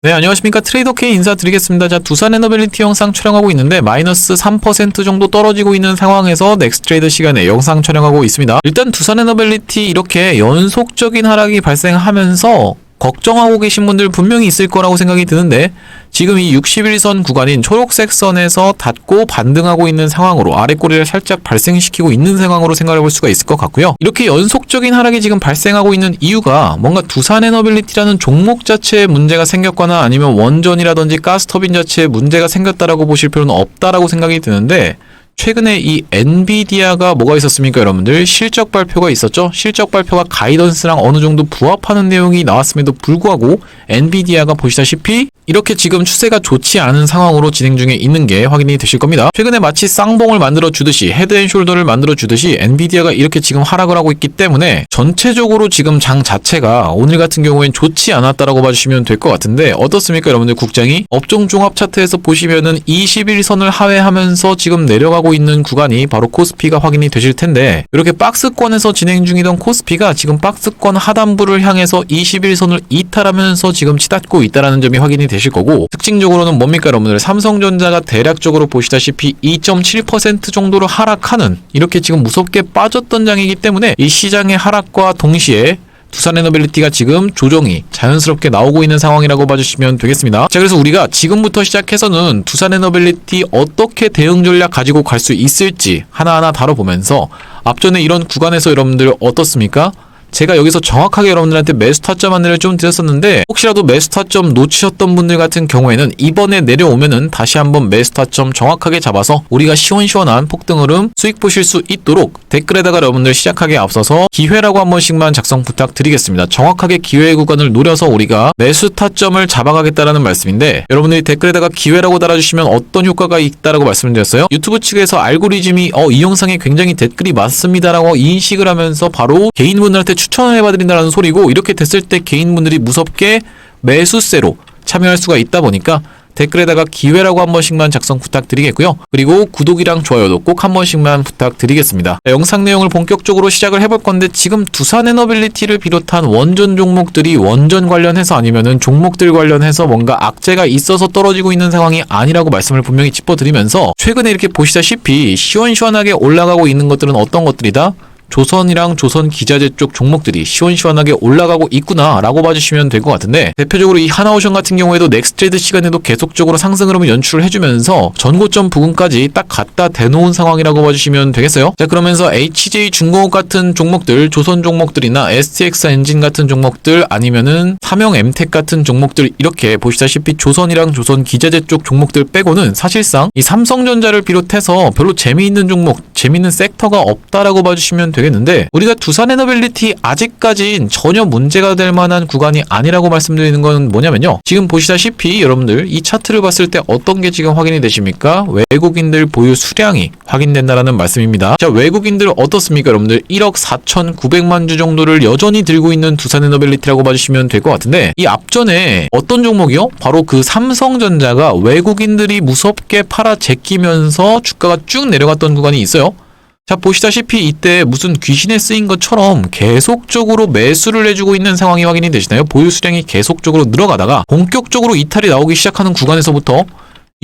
네, 안녕하십니까. 트레이더 K 인사드리겠습니다. 자, 두산 에너빌리티 영상 촬영하고 있는데 마이너스 3% 정도 떨어지고 있는 상황에서 넥스트레이더 시간에 영상 촬영하고 있습니다. 일단 두산 에너빌리티 이렇게 연속적인 하락이 발생하면서 걱정하고 계신 분들 분명히 있을 거라고 생각이 드는데, 지금 이 61선 구간인 초록색 선에서 닫고 반등하고 있는 상황으로 아래꼬리를 살짝 발생시키고 있는 상황으로 생각해 볼 수가 있을 것 같고요. 이렇게 연속적인 하락이 지금 발생하고 있는 이유가 뭔가 두산 에너빌리티라는 종목 자체에 문제가 생겼거나 아니면 원전이라든지 가스터빈 자체에 문제가 생겼다라고 보실 필요는 없다라고 생각이 드는데, 최근에 이 엔비디아가 뭐가 있었습니까, 여러분들? 실적 발표가 있었죠? 실적 발표가 가이던스랑 어느 정도 부합하는 내용이 나왔음에도 불구하고 엔비디아가 보시다시피 이렇게 지금 추세가 좋지 않은 상황으로 진행 중에 있는 게 확인이 되실 겁니다. 최근에 마치 쌍봉을 만들어 주듯이, 헤드앤숄더를 만들어 주듯이 엔비디아가 이렇게 지금 하락을 하고 있기 때문에 전체적으로 지금 장 자체가 오늘 같은 경우엔 좋지 않았다라고 봐주시면 될 것 같은데, 어떻습니까, 여러분들? 국장이 업종 종합 차트에서 보시면은 21선을 하회하면서 지금 내려가고 있는 구간이 바로 코스피가 확인이 되실 텐데, 이렇게 박스권에서 진행 중이던 코스피가 지금 박스권 하단부를 향해서 21선을 이탈하면서 지금 치닫고 있다라는 점이 확인이 되실 거고, 특징적으로는 뭡니까, 여러분들? 삼성전자가 대략적으로 보시다시피 2.7% 정도로 하락하는, 이렇게 지금 무섭게 빠졌던 장이기 때문에 이 시장의 하락과 동시에 두산 에너빌리티가 지금 조정이 자연스럽게 나오고 있는 상황이라고 봐주시면 되겠습니다. 자, 그래서 우리가 지금부터 시작해서는 두산 에너빌리티 어떻게 대응 전략 가지고 갈 수 있을지 하나하나 다뤄보면서, 앞전에 이런 구간에서 여러분들 어떻습니까? 제가 여기서 정확하게 여러분들한테 매수 타점 안내를 좀 드렸었는데, 혹시라도 매수 타점 놓치셨던 분들 같은 경우에는 이번에 내려오면은 다시 한번 매수 타점 정확하게 잡아서 우리가 시원시원한 폭등 흐름 수익 보실 수 있도록 댓글에다가 여러분들 시작하기에 앞서서 기회라고 한 번씩만 작성 부탁드리겠습니다. 정확하게 기회의 구간을 노려서 우리가 매수 타점을 잡아가겠다라는 말씀인데, 여러분들이 댓글에다가 기회라고 달아주시면 어떤 효과가 있다라고 말씀을 드렸어요? 유튜브 측에서 알고리즘이 이 영상에 굉장히 댓글이 많습니다라고 인식을 하면서 바로 개인분들한테 추천을 해봐드린다는 소리고, 이렇게 됐을 때 개인분들이 무섭게 매수세로 참여할 수가 있다 보니까 댓글에다가 기회라고 한 번씩만 작성 부탁드리겠고요. 그리고 구독이랑 좋아요도 꼭 한 번씩만 부탁드리겠습니다. 영상 내용을 본격적으로 시작을 해볼 건데, 지금 두산 에너빌리티를 비롯한 원전 종목들이 원전 관련해서 아니면은 종목들 관련해서 뭔가 악재가 있어서 떨어지고 있는 상황이 아니라고 말씀을 분명히 짚어드리면서, 최근에 이렇게 보시다시피 시원시원하게 올라가고 있는 것들은 어떤 것들이다? 조선이랑 조선 기자재 쪽 종목들이 시원시원하게 올라가고 있구나 라고 봐주시면 될 것 같은데, 대표적으로 이 하나오션 같은 경우에도 넥스트레이드 시간에도 계속적으로 상승 흐름을 연출을 해주면서 전고점 부근까지 딱 갖다 대놓은 상황이라고 봐주시면 되겠어요. 자, 그러면서 HJ중공업 같은 종목들, 조선 종목들이나 STX 엔진 같은 종목들, 아니면은 삼형 엠텍 같은 종목들, 이렇게 보시다시피 조선이랑 조선 기자재 쪽 종목들 빼고는 사실상 이 삼성전자를 비롯해서 별로 재미있는 종목, 재미있는 섹터가 없다라고 봐주시면 되겠는데, 우리가 두산 에너빌리티 아직까진 전혀 문제가 될 만한 구간이 아니라고 말씀드리는 건 뭐냐면요, 지금 보시다시피 여러분들 이 차트를 봤을 때 어떤 게 지금 확인이 되십니까? 외국인들 보유 수량이 확인된다라는 말씀입니다. 자, 외국인들 어떻습니까, 여러분들? 1억 4,900만 주 정도를 여전히 들고 있는 두산 에너빌리티라고 봐주시면 될 것 같은데, 이 앞전에 어떤 종목이요? 바로 그 삼성전자가 외국인들이 무섭게 팔아 제끼면서 주가가 쭉 내려갔던 구간이 있어요. 자, 보시다시피 이때 무슨 귀신에 쓰인 것처럼 계속적으로 매수를 해주고 있는 상황이 확인이 되시나요? 보유 수량이 계속적으로 늘어가다가 본격적으로 이탈이 나오기 시작하는 구간에서부터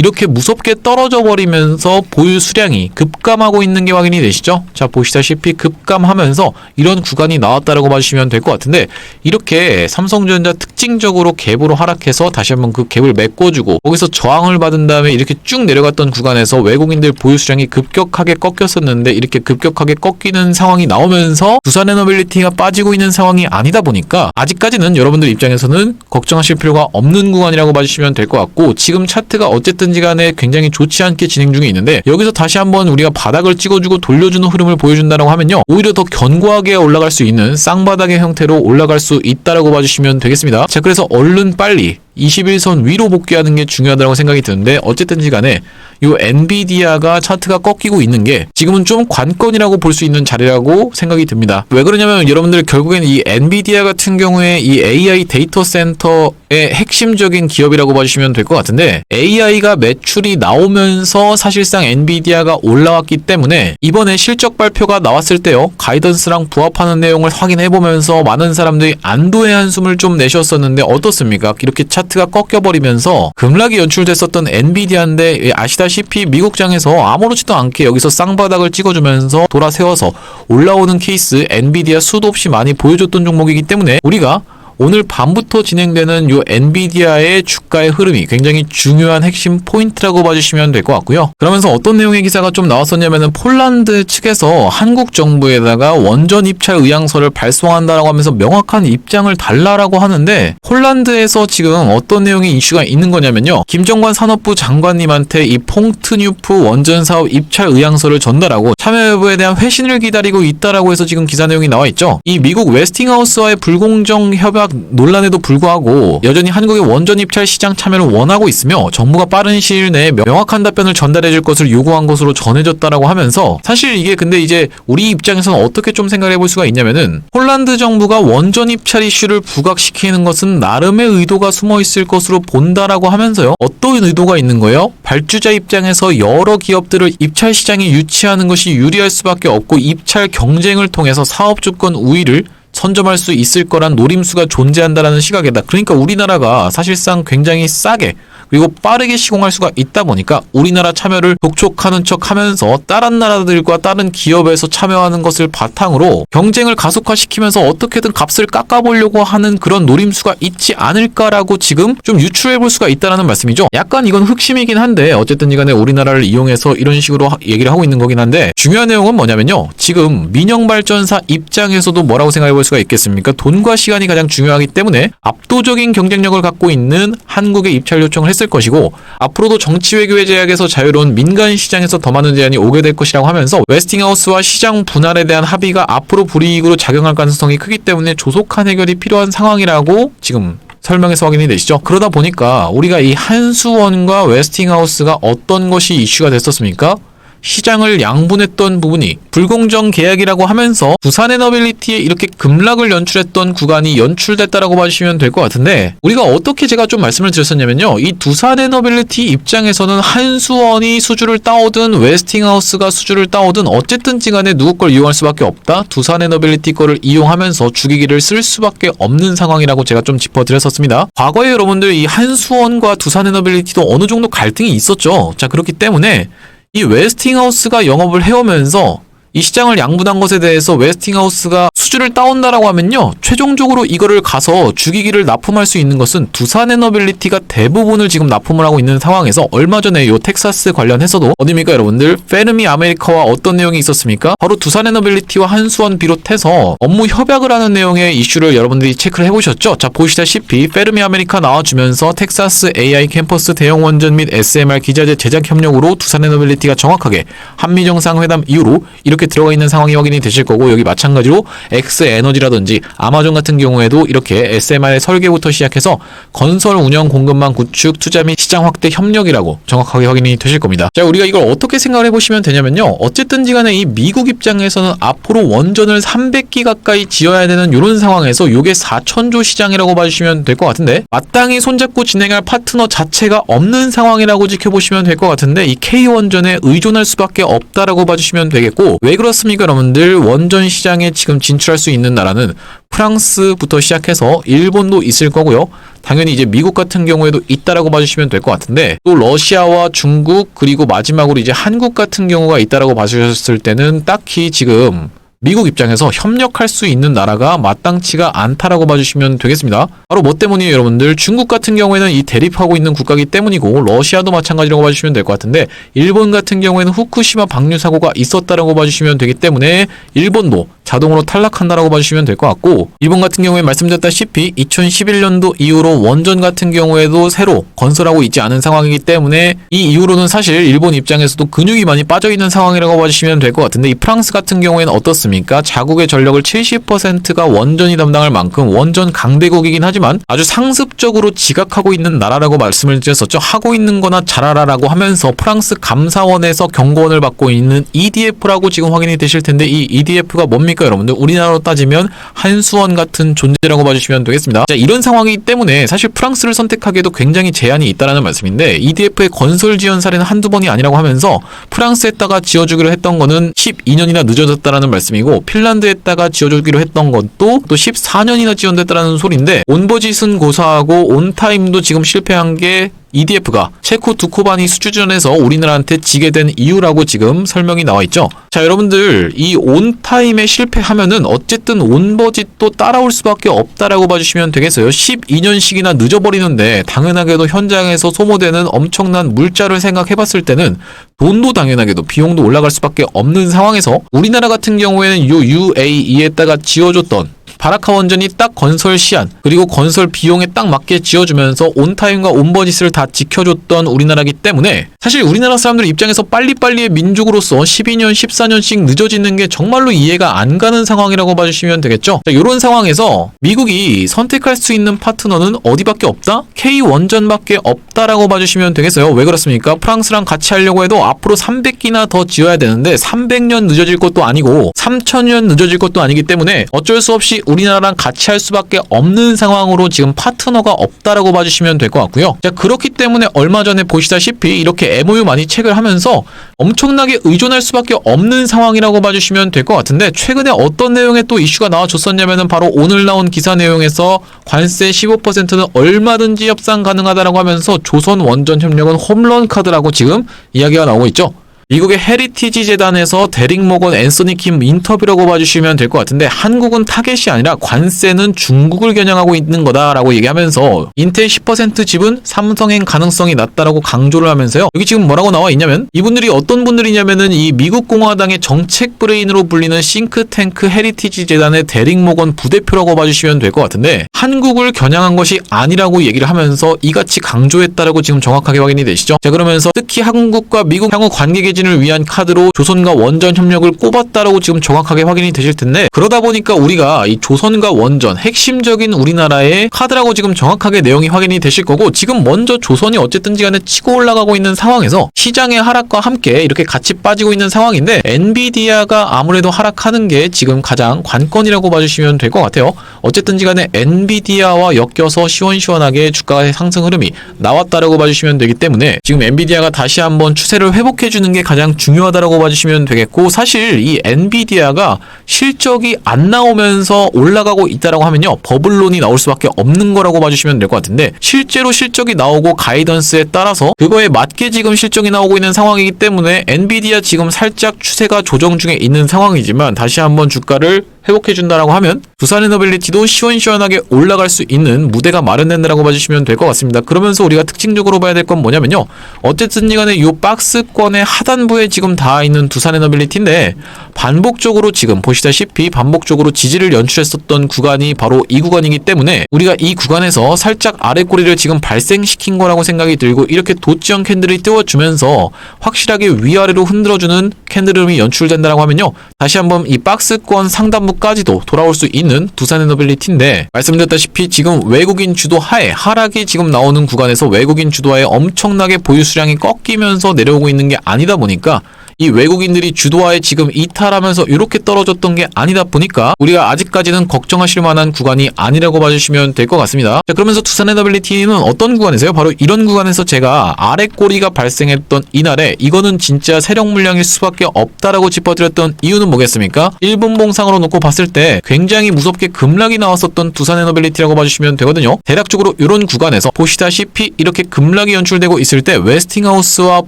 이렇게 무섭게 떨어져 버리면서 보유 수량이 급감하고 있는 게 확인이 되시죠? 자, 보시다시피 급감하면서 이런 구간이 나왔다라고 봐주시면 될 것 같은데, 이렇게 삼성전자 특징적으로 갭으로 하락해서 다시 한번 그 갭을 메꿔주고 거기서 저항을 받은 다음에 이렇게 쭉 내려갔던 구간에서 외국인들 보유 수량이 급격하게 꺾였었는데, 이렇게 급격하게 꺾이는 상황이 나오면서 두산 에너빌리티가 빠지고 있는 상황이 아니다 보니까 아직까지는 여러분들 입장에서는 걱정하실 필요가 없는 구간이라고 봐주시면 될 것 같고, 지금 차트가 어쨌든 간에 굉장히 좋지 않게 진행 중에 있는데, 여기서 다시 한번 우리가 바닥을 찍어주고 돌려주는 흐름을 보여준다라고 하면요, 오히려 더 견고하게 올라갈 수 있는 쌍바닥의 형태로 올라갈 수 있다라고 봐주시면 되겠습니다. 자, 그래서 얼른 빨리 21선 위로 복귀하는 게 중요하다고 생각이 드는데, 어쨌든지 간에 요 엔비디아가 차트가 꺾이고 있는 게 지금은 좀 관건이라고 볼 수 있는 자리라고 생각이 듭니다. 왜 그러냐면 여러분들 결국엔 이 엔비디아 같은 경우에 이 AI 데이터 센터의 핵심적인 기업이라고 봐주시면 될 것 같은데, AI가 매출이 나오면서 사실상 엔비디아가 올라왔기 때문에 이번에 실적 발표가 나왔을 때요, 가이던스랑 부합하는 내용을 확인해보면서 많은 사람들이 안도의 한숨을 좀 내셨었는데 어떻습니까? 이렇게 차트 차트가 꺾여버리면서 급락이 연출됐었던 엔비디아인데 아시다시피 미국장에서 아무렇지도 않게 여기서 쌍바닥을 찍어주면서 돌아세워서 올라오는 케이스 엔비디아 수도 없이 많이 보여줬던 종목이기 때문에 우리가 오늘 밤부터 진행되는 요 엔비디아의 주가의 흐름이 굉장히 중요한 핵심 포인트라고 봐주시면 될 것 같고요. 그러면서 어떤 내용의 기사가 좀 나왔었냐면은 폴란드 측에서 한국 정부에다가 원전 입찰 의향서를 발송한다라고 하면서 명확한 입장을 달라라고 하는데 폴란드에서 지금 어떤 내용의 이슈가 있는 거냐면요. 김정관 산업부 장관님한테 이 퐁트뉴프 원전 사업 입찰 의향서를 전달하고 참여 여부에 대한 회신을 기다리고 있다라고 해서 지금 기사 내용이 나와 있죠. 이 미국 웨스팅하우스와의 불공정 협약 논란에도 불구하고 여전히 한국의 원전 입찰 시장 참여를 원하고 있으며 정부가 빠른 시일 내에 명확한 답변을 전달해 줄 것을 요구한 것으로 전해졌다라고 하면서 사실 이게 근데 이제 우리 입장에서는 어떻게 좀 생각을 해볼 수가 있냐면은 폴란드 정부가 원전 입찰 이슈를 부각시키는 것은 나름의 의도가 숨어 있을 것으로 본다라고 하면서요. 어떤 의도가 있는 거예요? 발주자 입장에서 여러 기업들을 입찰 시장에 유치하는 것이 유리할 수밖에 없고 입찰 경쟁을 통해서 사업 주권 우위를 선점할 수 있을 거란 노림수가 존재한다라는 시각이다. 그러니까 우리나라가 사실상 굉장히 싸게 그리고 빠르게 시공할 수가 있다 보니까 우리나라 참여를 독촉하는 척 하면서 다른 나라들과 다른 기업에서 참여하는 것을 바탕으로 경쟁을 가속화시키면서 어떻게든 값을 깎아보려고 하는 그런 노림수가 있지 않을까라고 지금 좀 유추해 볼 수가 있다는 말씀이죠. 약간 이건 흑심이긴 한데 어쨌든 이간에 우리나라를 이용해서 이런 식으로 얘기를 하고 있는 거긴 한데 중요한 내용은 뭐냐면요. 지금 민영발전사 입장에서도 뭐라고 생각해 볼 수가 있겠습니까? 돈과 시간이 가장 중요하기 때문에 압도적인 경쟁력을 갖고 있는 한국에 입찰 요청을 했을 것이고 앞으로도 정치 외교의 제약에서 자유로운 민간 시장에서 더 많은 제한이 오게 될 것이라고 하면서 웨스팅하우스와 시장 분할에 대한 합의가 앞으로 불이익으로 작용할 가능성이 크기 때문에 조속한 해결이 필요한 상황이라고 지금 설명에서 확인이 되시죠. 그러다 보니까 우리가 이 한수원과 웨스팅하우스가 어떤 것이 이슈가 됐었습니까? 시장을 양분했던 부분이 불공정 계약이라고 하면서 두산에너빌리티에 이렇게 급락을 연출했던 구간이 연출됐다라고 봐주시면 될 것 같은데 우리가 어떻게 제가 좀 말씀을 드렸었냐면요. 이 두산에너빌리티 입장에서는 한수원이 수주를 따오든 웨스팅하우스가 수주를 따오든 어쨌든 간에 누구 걸 이용할 수밖에 없다. 두산에너빌리티 거를 이용하면서 주기기를 쓸 수밖에 없는 상황이라고 제가 좀 짚어드렸었습니다. 과거에 여러분들 이 한수원과 두산에너빌리티도 어느 정도 갈등이 있었죠. 자, 그렇기 때문에 이 웨스팅하우스가 영업을 해오면서 이 시장을 양분한 것에 대해서 웨스팅하우스가 수주를 따온다라고 하면요. 최종적으로 이거를 가서 주기기를 납품할 수 있는 것은 두산에너빌리티가 대부분을 지금 납품을 하고 있는 상황에서 얼마 전에 요 텍사스 관련해서도 어디입니까 여러분들? 페르미 아메리카와 어떤 내용이 있었습니까? 바로 두산에너빌리티와 한수원 비롯해서 업무 협약을 하는 내용의 이슈를 여러분들이 체크를 해보셨죠? 자, 보시다시피 페르미 아메리카 나와주면서 텍사스 AI 캠퍼스 대형 원전 및 SMR 기자재 제작 협력으로 두산에너빌리티가 정확하게 한미정상회담 이후로 이렇게 들어가 있는 상황이 확인이 되실 거고 여기 마찬가지로 엑스에너지라든지 아마존 같은 경우에도 이렇게 SMR의 설계부터 시작해서 건설 운영 공급망 구축 투자 및 시장 확대 협력이라고 정확하게 확인이 되실 겁니다. 자, 우리가 이걸 어떻게 생각을 해보시면 되냐면요. 어쨌든지 간에 이 미국 입장에서는 앞으로 원전을 300기 가까이 지어야 되는 이런 상황에서 요게 4천조 시장이라고 봐주시면 될 것 같은데 마땅히 손잡고 진행할 파트너 자체가 없는 상황이라고 지켜보시면 될 것 같은데 이 K원전에 의존할 수밖에 없다라고 봐주시면 되겠고 왜 그렇습니까 여러분들? 원전 시장에 지금 진출할 수 있는 나라는 프랑스부터 시작해서 일본도 있을 거고요. 당연히 이제 미국 같은 경우에도 있다라고 봐주시면 될 것 같은데 또 러시아와 중국 그리고 마지막으로 이제 한국 같은 경우가 있다라고 봐주셨을 때는 딱히 지금 미국 입장에서 협력할 수 있는 나라가 마땅치가 않다라고 봐주시면 되겠습니다. 바로 뭐 때문이에요 여러분들? 중국 같은 경우에는 이 대립하고 있는 국가이기 때문이고 러시아도 마찬가지라고 봐주시면 될 것 같은데 일본 같은 경우에는 후쿠시마 방류 사고가 있었다라고 봐주시면 되기 때문에 일본도 자동으로 탈락한다라고 봐주시면 될 것 같고 일본 같은 경우에 말씀드렸다시피 2011년도 이후로 원전 같은 경우에도 새로 건설하고 있지 않은 상황이기 때문에 이 이후로는 사실 일본 입장에서도 근육이 많이 빠져있는 상황이라고 봐주시면 될 것 같은데 이 프랑스 같은 경우에는 어떻습니까? 자국의 전력을 70%가 원전이 담당할 만큼 원전 강대국이긴 하지만 아주 상습적으로 지각하고 있는 나라라고 말씀을 드렸었죠. 하고 있는 거나 잘하라라고 하면서 프랑스 감사원에서 경고원을 받고 있는 EDF라고 지금 확인이 되실 텐데 이 EDF가 뭡니까 뭡니까 여러분들? 우리나라로 따지면 한수원 같은 존재라고 봐주시면 되겠습니다. 자, 이런 상황이기 때문에 사실 프랑스를 선택하기에도 굉장히 제한이 있다라는 말씀인데 EDF의 건설 지원 사례는 한두 번이 아니라고 하면서 프랑스에다가 지어주기로 했던 거는 12년이나 늦어졌다라는 말씀이고 핀란드에다가 지어주기로 했던 것도 또 14년이나 지연됐다라는 소리인데 온버짓은 고사하고 온타임도 지금 실패한 게 EDF가 체코 두코바니 수주전에서 우리나라한테 지게 된 이유라고 지금 설명이 나와 있죠. 자, 여러분들 이 온타임에 실패하면은 어쨌든 온버짓도 따라올 수밖에 없다라고 봐주시면 되겠어요. 12년씩이나 늦어버리는데 당연하게도 현장에서 소모되는 엄청난 물자를 생각해봤을 때는 돈도 당연하게도 비용도 올라갈 수밖에 없는 상황에서 우리나라 같은 경우에는 요 UAE에다가 지어줬던 바라카 원전이 딱 건설 시한 그리고 건설 비용에 딱 맞게 지어주면서 온타임과 온버짓을 다 지켜줬던 우리나라기 때문에 사실 우리나라 사람들 입장에서 빨리빨리의 민족으로서 12년, 14년씩 늦어지는 게 정말로 이해가 안 가는 상황이라고 봐주시면 되겠죠. 자, 이런 상황에서 미국이 선택할 수 있는 파트너는 어디밖에 없다? K원전밖에 없다라고 봐주시면 되겠어요. 왜 그렇습니까? 프랑스랑 같이 하려고 해도 앞으로 300기나 더 지어야 되는데 300년 늦어질 것도 아니고 3000년 늦어질 것도 아니기 때문에 어쩔 수 없이 우리나라랑 같이 할 수밖에 없는 상황으로 지금 파트너가 없다라고 봐주시면 될 것 같고요. 자, 그렇기 때문에 얼마 전에 보시다시피 이렇게 MOU 많이 체크를 하면서 엄청나게 의존할 수밖에 없는 상황이라고 봐주시면 될 것 같은데 최근에 어떤 내용의 또 이슈가 나와줬었냐면은 바로 오늘 나온 기사 내용에서 관세 15%는 얼마든지 협상 가능하다라고 하면서 조선 원전 협력은 홈런 카드라고 지금 이야기가 나오고 있죠. 미국의 헤리티지 재단에서 데릭 모건, 앤서니 킴 인터뷰라고 봐주시면 될 것 같은데 한국은 타겟이 아니라 관세는 중국을 겨냥하고 있는 거다라고 얘기하면서 인텔 10% 지분 삼성행 가능성이 낮다라고 강조를 하면서요. 여기 지금 뭐라고 나와 있냐면 이분들이 어떤 분들이냐면은 이 미국 공화당의 정책 브레인으로 불리는 싱크탱크 헤리티지 재단의 데릭 모건 부대표라고 봐주시면 될 것 같은데 한국을 겨냥한 것이 아니라고 얘기를 하면서 이같이 강조했다라고 지금 정확하게 확인이 되시죠. 자, 그러면서 특히 한국과 미국 향후 관계 을 위한 카드로 조선과 원전 협력을 꼽았다라고 지금 정확하게 확인이 되실 텐데 그러다 보니까 우리가 이 조선과 원전 핵심적인 우리나라의 카드라고 지금 정확하게 내용이 확인이 되실 거고 지금 먼저 조선이 어쨌든지 간에 치고 올라가고 있는 상황에서 시장의 하락과 함께 이렇게 같이 빠지고 있는 상황인데 엔비디아가 아무래도 하락하는 게 지금 가장 관건이라고 봐주시면 될 것 같아요. 어쨌든지 간에 엔비디아와 엮여서 시원시원하게 주가의 상승 흐름이 나왔다라고 봐주시면 되기 때문에 지금 엔비디아가 다시 한번 추세를 회복해주는 게 가장 중요하다라고 봐주시면 되겠고 사실 이 엔비디아가 실적이 안 나오면서 올라가고 있다라고 하면요 버블론이 나올 수밖에 없는 거라고 봐주시면 될 것 같은데 실제로 실적이 나오고 가이던스에 따라서 그거에 맞게 지금 실적이 나오고 있는 상황이기 때문에 엔비디아 지금 살짝 추세가 조정 중에 있는 상황이지만 다시 한번 주가를 회복해준다라고 하면 두산에너빌리티도 시원시원하게 올라갈 수 있는 무대가 마련된다라고 봐주시면 될 것 같습니다. 그러면서 우리가 특징적으로 봐야 될 건 뭐냐면요 어쨌든 간에 이 박스권의 하단부에 지금 닿아 있는 두산에너빌리티인데 반복적으로 지금 보시다시피 반복적으로 지지를 연출했었던 구간이 바로 이 구간이기 때문에 우리가 이 구간에서 살짝 아래 꼬리를 지금 발생시킨 거라고 생각이 들고 이렇게 도치형 캔들이 띄워주면서 확실하게 위아래로 흔들어주는 캔들 흐름이 연출된다라고 하면요 다시 한번 이 박스권 상단부까지도 돌아올 수 있는 두산에너빌리티인데 말씀드렸다시피 지금 외국인 주도 하에 하락이 지금 나오는 구간에서 외국인 주도하에 엄청나게 보유 수량이 꺾이면서 내려오고 있는 게 아니다 보니까 이 외국인들이 주도하에 지금 이탈하면서 이렇게 떨어졌던 게 아니다 보니까 우리가 아직까지는 걱정하실 만한 구간이 아니라고 봐주시면 될 것 같습니다. 자, 그러면서 두산에너빌리티는 어떤 구간에서요? 바로 이런 구간에서 제가 아래 꼬리가 발생했던 이날에 이거는 진짜 세력 물량일 수밖에 없다라고 짚어드렸던 이유는 뭐겠습니까? 1분 봉상으로 놓고 봤을 때 굉장히 무섭게 급락이 나왔었던 두산에너빌리티라고 봐주시면 되거든요. 대략적으로 이런 구간에서 보시다시피 이렇게 급락이 연출되고 있을 때 웨스팅하우스와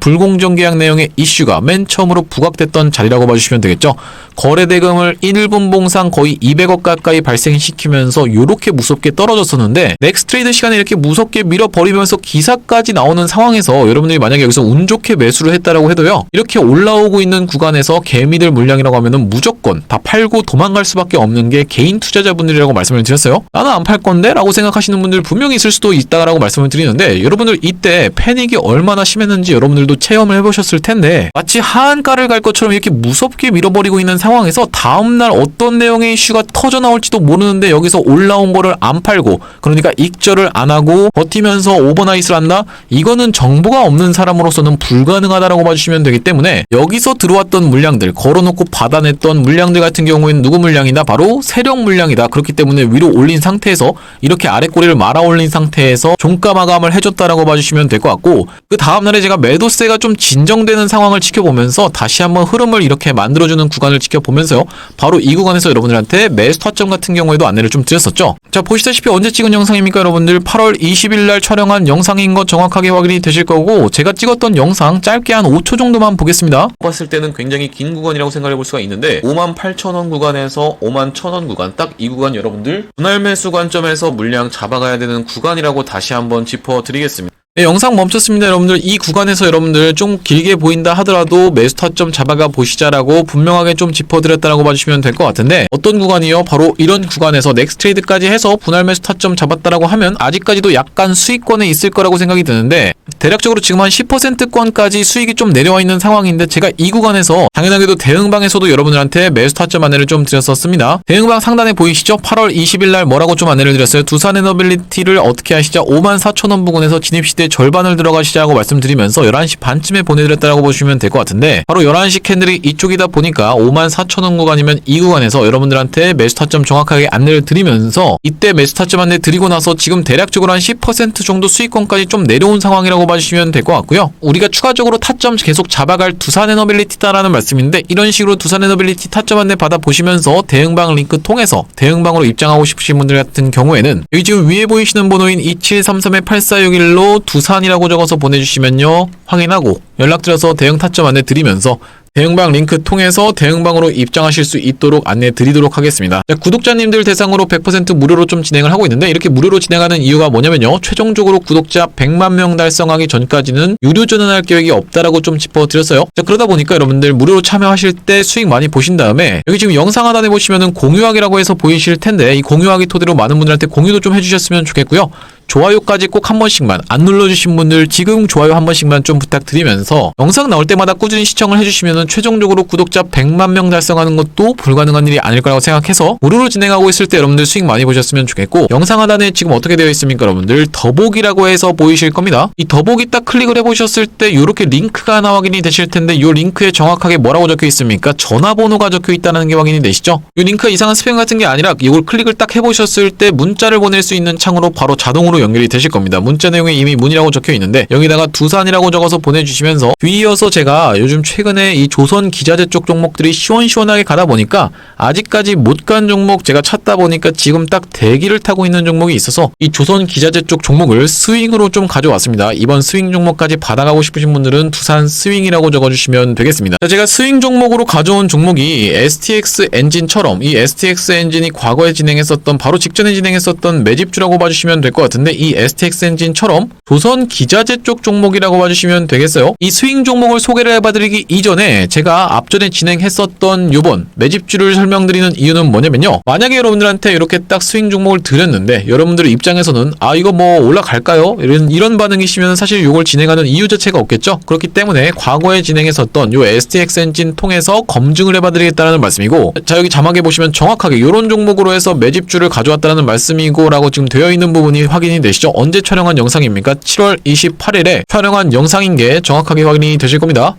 불공정 계약 내용의 이슈가 맨 처음으로 부각됐던 자리라고 봐주시면 되겠죠. 거래 대금을 1분 봉상 거의 200억 가까이 발생시키면서 이렇게 무섭게 떨어졌었는데 넥스트레이드 시간에 이렇게 무섭게 밀어버리면서 기사까지 나오는 상황에서 여러분들이 만약에 여기서 운 좋게 매수를 했다라고 해도요 이렇게 올라오고 있는 구간에서 개미들 물량이라고 하면은 무조건 다 팔고 도망갈 수밖에 없는 게 개인 투자자분들이라고 말씀을 드렸어요. 나는 안 팔 건데? 라고 생각하시는 분들 분명히 있을 수도 있다라고 말씀을 드리는데 여러분들 이때 패닉이 얼마나 심했는지 여러분들도 체험을 해보셨을 텐데 마치 하한가를 갈 것처럼 이렇게 무섭게 밀어버리고 있는 상황에서 다음날 어떤 내용의 이슈가 터져 나올지도 모르는데 여기서 올라온 거를 안 팔고 그러니까 익절을 안 하고 버티면서 오버나잇을 한다? 이거는 정보가 없는 사람으로서는 불가능하다라고 봐주시면 되기 때문에 여기서 들어왔던 물량들 걸어놓고 받아냈던 물량들 같은 경우에는 누구 물량이다. 바로 세력 물량이다. 그렇기 때문에 위로 올린 상태에서 이렇게 아래 꼬리를 말아 올린 상태에서 종가 마감을 해줬다라고 봐주시면 될 것 같고, 그 다음날에 제가 매도세가 좀 진정되는 상황을 지켜보면서 다시 한번 흐름을 이렇게 만들어주는 구간을 지켜보면서요, 바로 이 구간에서 여러분들한테 매수 타점 같은 경우에도 안내를 좀 드렸었죠. 자, 보시다시피 언제 찍은 영상입니까 여러분들? 8월 20일 날 촬영한 영상인 거 정확하게 확인이 되실 거고, 제가 찍었던 영상 짧게 한 5초 정도만 보겠습니다. 봤을 때는 굉장히 긴 구간이라고 생각해 볼 수가 있는데, 58,000원 구간에서 51,000원 구간, 딱 이 구간 여러분들 분할 매수 관점에서 물량 잡아가야 되는 구간이라고 다시 한번 짚어드리겠습니다. 네, 영상 멈췄습니다. 여러분들 이 구간에서 여러분들 좀 길게 보인다 하더라도 매수 타점 잡아가 보시자라고 분명하게 좀 짚어드렸다라고 봐주시면 될 것 같은데, 어떤 구간이요? 바로 이런 구간에서 넥스트레이드까지 해서 분할 매수 타점 잡았다라고 하면 아직까지도 약간 수익권에 있을 거라고 생각이 드는데, 대략적으로 지금 한 10%권까지 수익이 좀 내려와 있는 상황인데, 제가 이 구간에서 당연하게도 대응방에서도 여러분들한테 매수 타점 안내를 좀 드렸었습니다. 대응방 상단에 보이시죠? 8월 20일 날 뭐라고 좀 안내를 드렸어요? 두산에너빌리티를 어떻게 하시죠? 54,000원 부근에서 진입시대 절반을 들어가시자고 말씀드리면서 11시 반쯤에 보내드렸다고 보시면 될 것 같은데, 바로 11시 캔들이 이쪽이다 보니까 54,000원 구간이면 이 구간에서 여러분들한테 매수 타점 정확하게 안내를 드리면서, 이때 매수 타점 안내 드리고 나서 지금 대략적으로 한 10% 정도 수익권까지 좀 내려온 상황이라고 봐주시면 될 것 같고요. 우리가 추가적으로 타점 계속 잡아갈 두산에너빌리티다라는 말씀인데, 이런 식으로 두산에너빌리티 타점 안내 받아보시면서 대응방 링크 통해서 대응방으로 입장하고 싶으신 분들 같은 경우에는 여기 지금 위에 보이시는 번호인 2733-8461로 두산이라고 적어서 보내주시면요, 확인하고 연락드려서 대응 타점 안내 드리면서 대응방 링크 통해서 대응방으로 입장하실 수 있도록 안내 드리도록 하겠습니다. 자, 구독자님들 대상으로 100% 무료로 좀 진행을 하고 있는데, 이렇게 무료로 진행하는 이유가 뭐냐면요, 최종적으로 구독자 100만 명 달성하기 전까지는 유료 전환할 계획이 없다라고 좀 짚어드렸어요. 자, 그러다 보니까 여러분들 무료로 참여하실 때 수익 많이 보신 다음에 여기 지금 영상 하단에 보시면은 공유하기라고 해서 보이실 텐데, 이 공유하기 토대로 많은 분들한테 공유도 좀 해주셨으면 좋겠고요. 좋아요까지 꼭 한 번씩만, 안 눌러주신 분들 지금 좋아요 한 번씩만 좀 부탁드리면서, 영상 나올 때마다 꾸준히 시청을 해주시면 최종적으로 구독자 100만 명 달성하는 것도 불가능한 일이 아닐 거라고 생각해서 무료로 진행하고 있을 때 여러분들 수익 많이 보셨으면 좋겠고, 영상 하단에 지금 어떻게 되어 있습니까 여러분들? 더보기라고 해서 보이실 겁니다. 이 더보기 딱 클릭을 해보셨을 때 이렇게 링크가 하나 확인이 되실 텐데, 이 링크에 정확하게 뭐라고 적혀 있습니까? 전화번호가 적혀 있다는 게 확인이 되시죠? 이 링크가 이상한 스팸 같은 게 아니라 이걸 클릭을 딱 해보셨을 때 문자를 보낼 수 있는 창으로 바로 자동으로 연결이 되실 겁니다. 문자 내용에 이미 문이라고 적혀 있는데 여기다가 두산이라고 적어서 보내주시면서, 뒤이어서 제가 요즘 최근에 이 조선 기자재 쪽 종목들이 시원시원하게 가다 보니까 아직까지 못 간 종목 제가 찾다 보니까 지금 딱 대기를 타고 있는 종목이 있어서 이 조선 기자재 쪽 종목을 스윙으로 좀 가져왔습니다. 이번 스윙 종목까지 받아가고 싶으신 분들은 두산 스윙이라고 적어주시면 되겠습니다. 자, 제가 스윙 종목으로 가져온 종목이 STX 엔진처럼, 이 STX 엔진이 과거에 진행했었던, 바로 직전에 진행했었던 매집주라고 봐주시면 될 것 같은데, 이 STX 엔진처럼 조선 기자재 쪽 종목이라고 봐주시면 되겠어요. 이 스윙 종목을 소개를 해봐드리기 이전에 제가 앞전에 진행했었던 요번 매집주를 설명드리는 이유는 뭐냐면요, 만약에 여러분들한테 이렇게 딱 스윙 종목을 드렸는데 여러분들 입장에서는 아 이거 뭐 올라갈까요? 이런 반응이시면 사실 이걸 진행하는 이유 자체가 없겠죠. 그렇기 때문에 과거에 진행했었던 요 STX 엔진 통해서 검증을 해봐드리겠다는 말씀이고, 자 여기 자막에 보시면 정확하게 이런 종목으로 해서 매집주를 가져왔다는 말씀이고 라고 지금 되어 있는 부분이 확인이 되시죠? 언제 촬영한 영상입니까? 7월 28일에 촬영한 영상인 게 정확하게 확인이 되실 겁니다.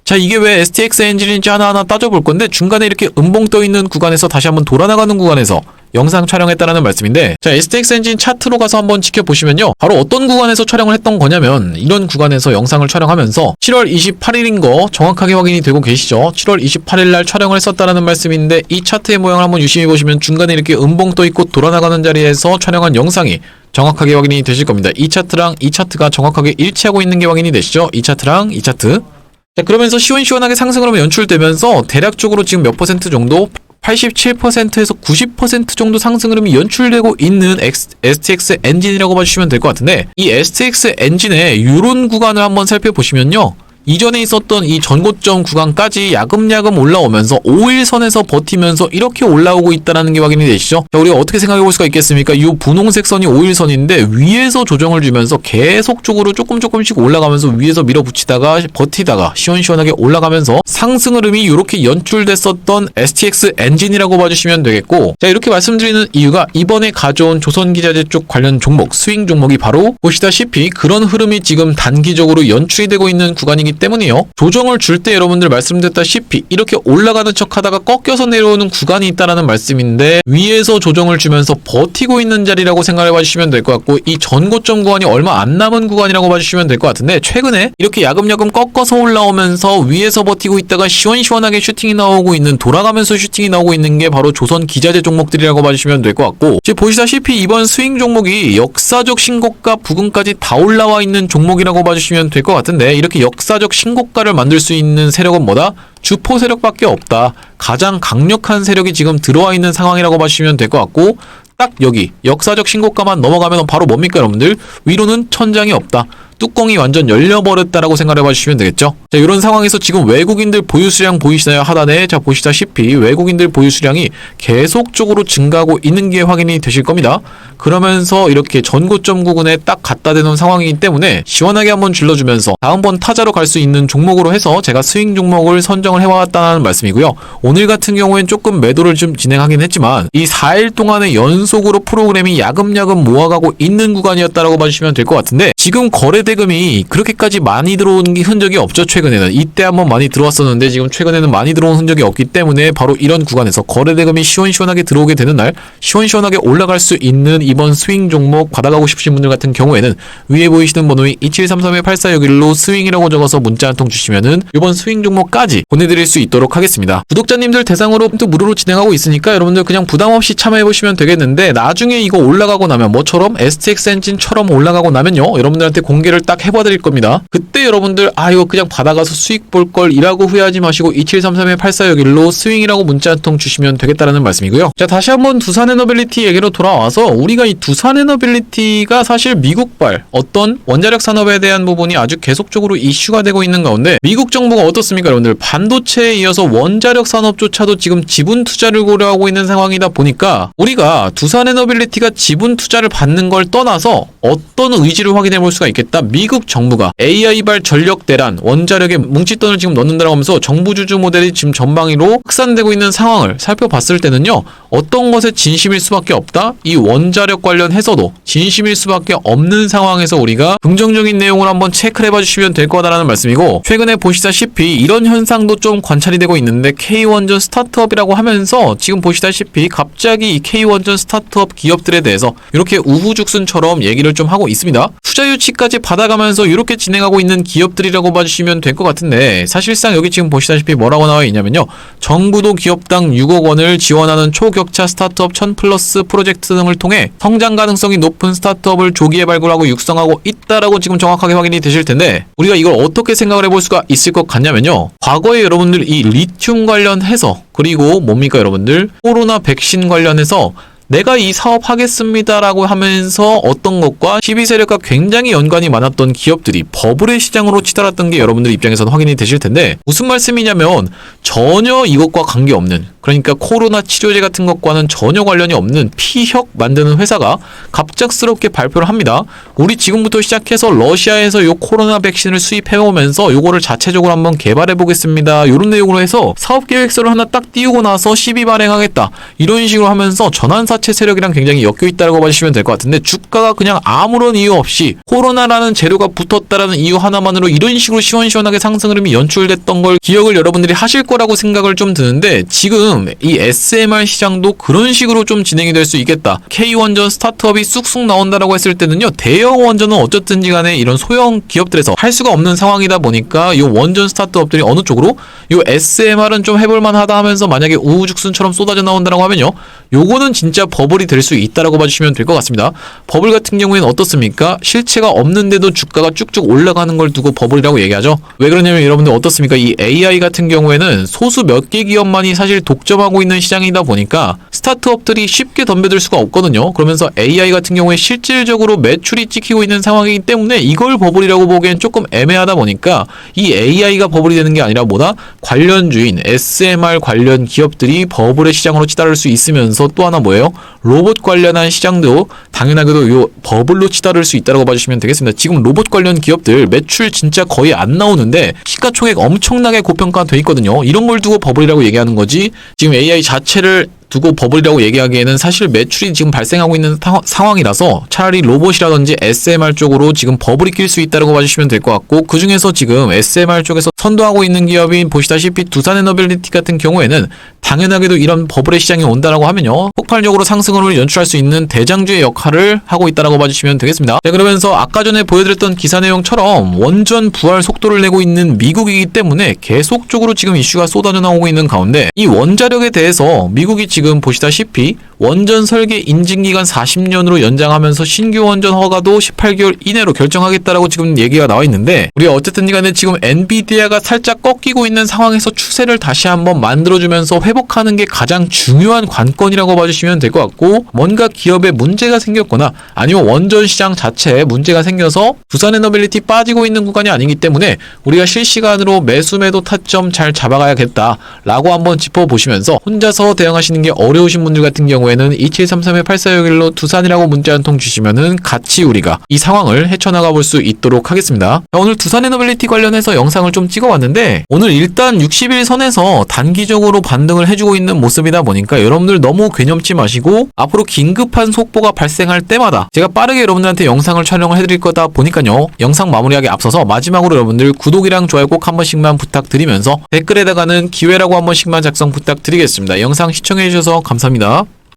자, 이게 왜 STX 엔진인지 하나하나 따져볼 건데, 중간에 이렇게 음봉 떠 있는 구간에서 다시 한번 돌아나가는 구간에서 영상 촬영했다라는 말씀인데, 자 STX 엔진 차트로 가서 한번 지켜보시면요, 바로 어떤 구간에서 촬영을 했던 거냐면 이런 구간에서 영상을 촬영하면서 7월 28일인 거 정확하게 확인이 되고 계시죠? 7월 28일 날 촬영을 했었다라는 말씀인데, 이 차트의 모양을 한번 유심히 보시면 중간에 이렇게 음봉 떠 있고 돌아나가는 자리에서 촬영한 영상이 정확하게 확인이 되실 겁니다. 이 차트랑 이 차트가 정확하게 일치하고 있는 게 확인이 되시죠? 이 차트랑 이 차트. 자, 그러면서 시원시원하게 상승으로 연출되면서 대략적으로 지금 몇 퍼센트 정도? 87%에서 90% 정도 상승 흐름이 연출되고 있는 STX 엔진이라고 봐주시면 될 것 같은데, 이 STX 엔진의 이런 구간을 한번 살펴보시면요, 이전에 있었던 이 전고점 구간까지 야금야금 올라오면서 5일선에서 버티면서 이렇게 올라오고 있다는 게 확인이 되시죠? 자, 우리가 어떻게 생각해 볼 수가 있겠습니까? 이 분홍색 선이 5일선인데 위에서 조정을 주면서 계속적으로 조금씩 올라가면서 위에서 밀어붙이다가 버티다가 시원시원하게 올라가면서 상승 흐름이 이렇게 연출됐었던 STX 엔진이라고 봐주시면 되겠고, 자 이렇게 말씀드리는 이유가 이번에 가져온 조선기자재 쪽 관련 종목, 스윙 종목이 바로 보시다시피 그런 흐름이 지금 단기적으로 연출이 되고 있는 구간이기 때문이에요. 조정을 줄 때 여러분들 말씀드렸다시피 이렇게 올라가는 척 하다가 꺾여서 내려오는 구간이 있다라는 말씀인데, 위에서 조정을 주면서 버티고 있는 자리라고 생각해 봐주시면 될 것 같고, 이 전고점 구간이 얼마 안 남은 구간이라고 봐주시면 될 것 같은데, 최근에 이렇게 야금야금 꺾어서 올라오면서 위에서 버티고 있다가 시원시원하게 슈팅이 나오고 있는, 돌아가면서 슈팅이 나오고 있는 게 바로 조선 기자재 종목들이라고 봐주시면 될 것 같고, 지금 보시다시피 이번 스윙 종목이 역사적 신고가 부근까지 다 올라와 있는 종목이라고 봐주시면 될 것 같은데, 이렇게 역사적 신고가를 만들 수 있는 세력은 뭐다? 주포 세력밖에 없다. 가장 강력한 세력이 지금 들어와 있는 상황이라고 봐주시면 될 것 같고, 딱 여기 역사적 신고가만 넘어가면 바로 뭡니까 여러분들? 위로는 천장이 없다. 뚜껑이 완전 열려버렸다라고 생각해 봐주시면 되겠죠. 자, 이런 상황에서 지금 외국인들 보유 수량 보이시나요? 하단에 자 보시다시피 외국인들 보유 수량이 계속적으로 증가하고 있는 게 확인이 되실 겁니다. 그러면서 이렇게 전고점 구간에 딱 갖다 대놓은 상황이기 때문에 시원하게 한번 질러주면서 다음번 타자로 갈 수 있는 종목으로 해서 제가 스윙 종목을 선정을 해왔다는 말씀이고요. 오늘 같은 경우엔 조금 매도를 좀 진행하긴 했지만 이 4일 동안의 연속으로 프로그램이 야금야금 모아가고 있는 구간이었다라고 봐주시면 될 것 같은데, 지금 거래 대금이 그렇게까지 많이 들어오는 게 흔적이 없죠. 최근에는 이때 한번 많이 들어왔었는데 지금 최근에는 많이 들어온 흔적이 없기 때문에 바로 이런 구간에서 거래 대금이 시원시원하게 들어오게 되는 날 시원시원하게 올라갈 수 있는 이번 스윙 종목 받아가고 싶으신 분들 같은 경우에는 위에 보이시는 번호인 2733-8461로 스윙이라고 적어서 문자 한 통 주시면은 이번 스윙 종목까지 보내드릴 수 있도록 하겠습니다. 구독자님들 대상으로 또 무료로 진행하고 있으니까 여러분들 그냥 부담없이 참여해보시면 되겠는데, 나중에 이거 올라가고 나면 뭐처럼 STX 엔진처럼 올라가고 나면요 여러분들한테 공개를 딱 해봐드릴 겁니다. 그때 여러분들 이거 그냥 받아가서 수익 볼걸 이라고 후회하지 마시고 2733-8461로 스윙이라고 문자 한 통 주시면 되겠다라는 말씀이고요. 자, 다시 한번 두산에너빌리티 얘기로 돌아와서, 우리가 이 두산에너빌리티가 사실 미국발 어떤 원자력 산업에 대한 부분이 아주 계속적으로 이슈가 되고 있는 가운데, 미국 정부가 어떻습니까 여러분들? 반도체에 이어서 원자력 산업조차도 지금 지분 투자를 고려하고 있는 상황이다 보니까 우리가 두산에너빌리티가 지분 투자를 받는 걸 떠나서 어떤 의지를 확인해 볼 수가 있겠다. 미국 정부가 AI발 전력 대란, 원자력에 뭉칫돈을 지금 넣는다고 하면서 정부 주주 모델이 지금 전방위로 확산되고 있는 상황을 살펴봤을 때는요, 어떤 것에 진심일 수밖에 없다? 이 원자력 관련해서도 진심일 수밖에 없는 상황에서 우리가 긍정적인 내용을 한번 체크를 해봐 주시면 될 거다라는 말씀이고, 최근에 보시다시피 이런 현상도 좀 관찰이 되고 있는데, K원전 스타트업이라고 하면서 지금 보시다시피 갑자기 이 K원전 스타트업 기업들에 대해서 이렇게 우후죽순처럼 얘기를 좀 하고 있습니다. 투자 유치까지 받아가면서 이렇게 진행하고 있는 기업들이라고 봐주시면 될 것 같은데, 사실상 여기 지금 보시다시피 뭐라고 나와 있냐면요, 정부도 기업당 6억 원을 지원하는 초격차 스타트업 1000+ 프로젝트 등을 통해 성장 가능성이 높은 스타트업을 조기에 발굴하고 육성하고 있다라고 지금 정확하게 확인이 되실 텐데, 우리가 이걸 어떻게 생각을 해볼 수가 있을 것 같냐면요, 과거에 여러분들 이 리튬 관련해서, 그리고 뭡니까 여러분들, 코로나 백신 관련해서 내가 이 사업 하겠습니다라고 하면서 어떤 것과 12세력과 굉장히 연관이 많았던 기업들이 버블의 시장으로 치달았던 게 여러분들 입장에서는 확인이 되실 텐데, 무슨 말씀이냐면 전혀 이것과 관계없는, 그러니까 코로나 치료제 같은 것과는 전혀 관련이 없는 피혁 만드는 회사가 갑작스럽게 발표를 합니다. 우리 지금부터 시작해서 러시아에서 요 코로나 백신을 수입해오면서 요거를 자체적으로 한번 개발해보겠습니다. 요런 내용으로 해서 사업계획서를 하나 딱 띄우고 나서 시비 발행하겠다. 이런 식으로 하면서 전환사채 세력이랑 굉장히 엮여있다고 봐주시면 될 것 같은데, 주가가 그냥 아무런 이유 없이 코로나라는 재료가 붙었다라는 이유 하나만으로 이런 식으로 시원시원하게 상승 흐름이 연출됐던 걸 기억을 여러분들이 하실 거라고 생각을 좀 드는데, 지금 이 SMR 시장도 그런 식으로 좀 진행이 될 수 있겠다. K원전 스타트업이 쑥쑥 나온다라고 했을 때는요, 대형 원전은 어쨌든지 간에 이런 소형 기업들에서 할 수가 없는 상황이다 보니까 이 원전 스타트업들이 어느 쪽으로 이 SMR은 좀 해볼만 하다 하면서 만약에 우후죽순처럼 쏟아져 나온다라고 하면요, 요거는 진짜 버블이 될 수 있다라고 봐주시면 될 것 같습니다. 버블 같은 경우에는 어떻습니까? 실체가 없는데도 주가가 쭉쭉 올라가는 걸 두고 버블이라고 얘기하죠. 왜 그러냐면 여러분들 어떻습니까? 이 AI 같은 경우에는 소수 몇 개 기업만이 사실 독점하고 있는 시장이다 보니까 스타트업들이 쉽게 덤벼들 수가 없거든요. 그러면서 AI 같은 경우에 실질적으로 매출이 찍히고 있는 상황이기 때문에 이걸 버블이라고 보기엔 조금 애매하다 보니까, 이 AI가 버블이 되는 게 아니라 뭐다? 관련주인 SMR 관련 기업들이 버블의 시장으로 치달을 수 있으면서, 또 하나 뭐예요? 로봇 관련한 시장도 당연하게도 요 버블로 치달을 수 있다고 봐주시면 되겠습니다. 지금 로봇 관련 기업들 매출 진짜 거의 안 나오는데 시가총액 엄청나게 고평가돼 있거든요. 이런 걸 두고 버블이라고 얘기하는 거지, 지금 AI 자체를 두고 버블이라고 얘기하기에는 사실 매출이 지금 발생하고 있는 상황이라서 차라리 로봇이라든지 SMR 쪽으로 지금 버블이 낄 수 있다고 봐주시면 될 것 같고, 그 중에서 지금 SMR 쪽에서 선도하고 있는 기업인 보시다시피 두산에너빌리티 같은 경우에는 당연하게도 이런 버블의 시장이 온다라고 하면요, 폭발적으로 상승을 연출할 수 있는 대장주의 역할을 하고 있다라고 봐주시면 되겠습니다. 자, 그러면서 아까 전에 보여드렸던 기사 내용처럼 원전 부활 속도를 내고 있는 미국이기 때문에 계속적으로 지금 이슈가 쏟아져 나오고 있는 가운데, 이 원자력에 대해서 미국이 지금 보시다시피 원전 설계 인증기간 40년으로 연장하면서 신규 원전 허가도 18개월 이내로 결정하겠다라고 지금 얘기가 나와 있는데, 우리가 어쨌든 간에 지금 엔비디아가 살짝 꺾이고 있는 상황에서 추세를 다시 한번 만들어주면서 회복하는 게 가장 중요한 관건이라고 봐주시면 될 것 같고, 뭔가 기업에 문제가 생겼거나 아니면 원전 시장 자체에 문제가 생겨서 두산에너빌리티 빠지고 있는 구간이 아니기 때문에 우리가 실시간으로 매수 매도 타점 잘 잡아가야겠다 라고 한번 짚어보시면서, 혼자서 대응하시는 게 어려우신 분들 같은 경우에는 2733-8461로 두산이라고 문자 한 통 주시면은 같이 우리가 이 상황을 헤쳐나가 볼 수 있도록 하겠습니다. 자, 오늘 두산에너빌리티 관련해서 영상을 좀 찍어봤는데, 오늘 일단 60일선에서 단기적으로 반등을 해주고 있는 모습이다 보니까 여러분들 너무 괴념치 마시고, 앞으로 긴급한 속보가 발생할 때마다 제가 빠르게 여러분들한테 영상을 촬영을 해드릴 거다 보니까요, 영상 마무리하기 앞서서 마지막으로 여러분들 구독이랑 좋아요 꼭 한 번씩만 부탁드리면서 댓글에다가는 기회라고 한 번씩만 작성 부탁드리겠습니다. 영상 시청해주셔서 감사합니다.